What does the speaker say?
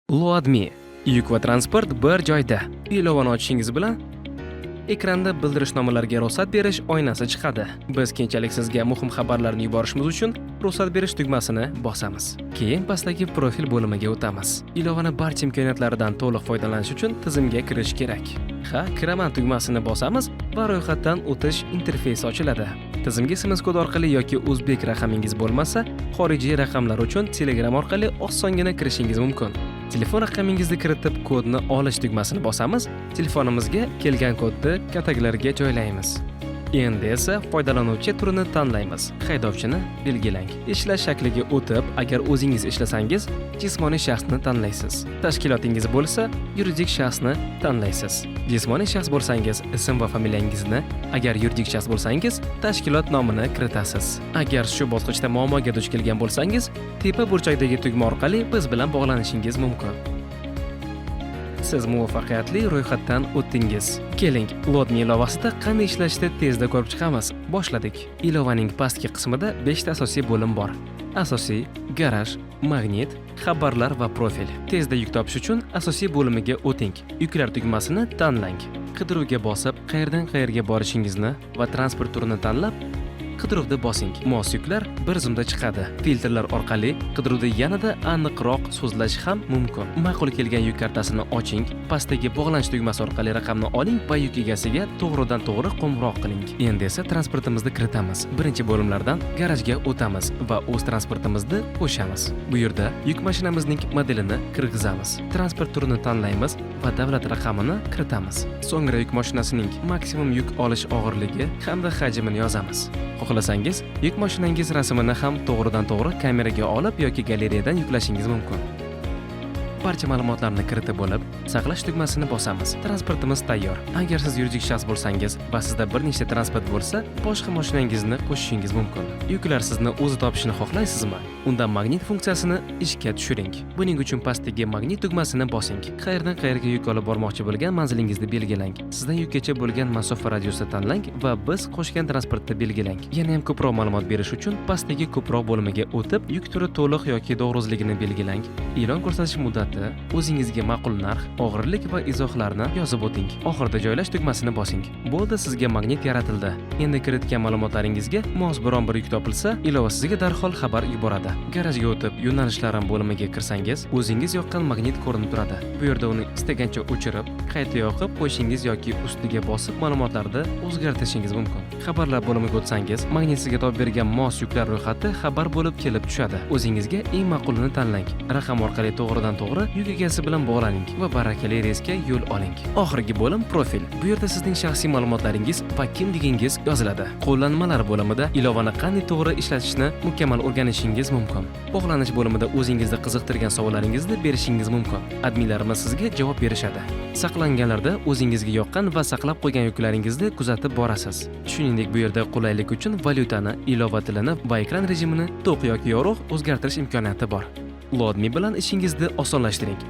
Loadme. Yuk va transport bir joyda. Ilovani ochishingiz bilan ekranda bildirishnomalarga ruxsat berish oynasi chiqadi. Biz keyinchalik sizga muhim xabarlarni yuborishimiz uchun ruxsat berish tugmasini bosamiz. Keyin pastdagi profil bo'limiga o'tamiz. Ilovani barcha imkoniyatlaridan to'liq foydalanish uchun tizimga kirish kerak. Ha, kiraman tugmasini bosamiz va ro'yxatdan o'tish interfeysi ochiladi. Tizimga SMS kod orqali yoki o'zbek raqamingiz bo'lmasa, xorijiy raqamlar uchun Telegram orqali osongina kirishingiz mumkin. Telefon raqamingizni kiritib, kodni olish tugmasini bosamiz. Telefonimizga kelgan kodni kataloglarga joylaymiz. Endi esa foydalanuvchi turini tanlaymiz. Haydovchini belgilang. Ishlash shakliga o'tib, agar o'zingiz ishlasangiz, jismoniy shaxsni tanlaysiz. Tashkilotingiz bo'lsa, yuridik shaxsni tanlaysiz. Jismoniy shaxs bo'lsangiz, ism va familiyangizni, agar yuridik shaxs bo'lsangiz, tashkilot nomini kiritasiz. Agar shu bosqichda muammoga duch kelgan bo'lsangiz, tepa burchakdagi tugma orqali biz bilan bog'lanishingiz mumkin. Siz muvaffaqiyatli ro'yxatdan o'tdingiz. Keling, Loadme ilovasida qanday ishlashni tezda ko'rib chiqamiz. Boshladik. Ilovaning pastki qismida 5 ta asosiy bo'lim bor. Asosiy, garaj, magnit, xabarlar va profil. Tezda yuk topish uchun asosiy bo'limiga o'ting. Yuklar tugmasini tanlang. Qidiruvga bosib, qayerdan qayerga borishingizni va transport turini tanlab, qidiruvda bosing. Mos yuklar bir zumda chiqadi. Filtrlar orqali qidiruvda yanada aniqroq so'zlash ham mumkin. Ma'qul kelgan yuk kartasini oching. Pastdagi bog'lanish tugmasi orqali raqamni oling va yuk egasiga to'g'ridan to'g'ri qo'ng'iroq qiling. Endi esa transportimizni kiritamiz. Birinchi bo'limlardan garajga o'tamiz va o'z transportimizni qo'shamiz. Bu yerda yuk mashinamizning modelini kirgizamiz. Transport turini tanlaymiz va davlat raqamini kiritamiz. So'ngra yuk mashinasining maksimum yuk olish og'irligi hamda hajmini yozamiz. Xohlasangiz, yuk mashinangiz rasmini ham to'g'ridan to'g'ri kameraga olib yoki galereyadan yuklashingiz mumkin. Barcha ma'lumotlarni kiritib bo'lib, saqlash tugmasini bosamiz. Transportimiz tayyor. Agar siz yuridik shaxs bo'lsangiz va sizda bir nechta transport bo'lsa, boshqa mashinangizni qo'shishingiz mumkin. Yuklar sizni o'zi topishini xohlaysizmi? Unda magnit funksiyasini ishga tushiring. Buning uchun pastdagi magnit tugmasini bosing. Qayerdan qayerga yuk olib bormoqchi bo'lgan manzilingizni belgilang. Sizdan yukkacha bo'lgan masofa radiusini tanlang va biz qo'shgan transportni belgilang. Yana ham ko'proq ma'lumot berish uchun pastdagi ko'proq bo'limiga o'tib, yuk turi to'liq yoki to'g'rizligini belgilang. E'lon ko'rsatish muddati, o'zingizga ma'qul narx, og'irlik va izohlarni yozib o'ting. Oxirida joylash tugmasini bosing. Bo'ldi, sizga magnit yaratildi. Endi kiritgan ma'lumotlaringizga mos biron bir yuk topilsa, ilova sizga darhol xabar yuboradi. Garajga o'tib, yo'nalishlarim bo'limiga kirsangiz, o'zingiz yoqqan magnit ko'rinib turadi. Bu yerda uni istagancha o'chirib, qayta yoqib qo'yishingiz yoki ustiga bosib ma'lumotlarni o'zgartirishingiz mumkin. Xabarlar bo'limiga o'tsangiz, magnit sizga topib bergan mos yuklar ro'yxati xabar bo'lib kelib tushadi. O'zingizga eng ma'qulini tanlang. Raqam orqali to'g'ridan to'g'ri yuk egasi bilan bog'laning va barakali reysga yo'l oling. Oxirgi bo'lim profil. Bu yerda sizning shaxsiy ma'lumotlaringiz va kimligingiz yoziladi. Qo'llanmalar bo'limida ilovani qanday to'g'ri ishlatishni mukammal o'rganishingiz mumkin. Bog'lanish bo'limida o'zingizni qiziqtirgan savollaringizni berishingiz mumkin. Adminlarimiz sizga javob berishadi. Saqlanganlarda o'zingizga yoqqan va saqlab qo'ygan yuklaringizni kuzatib borasiz. Shuningdek, bu yerda qulaylik uchun valyutani, ilova tilini va ekran rejimini to'q yoki yorug' o'zgartirish imkoniyati bor. Loadme bilan ishingizni osonlashtiring.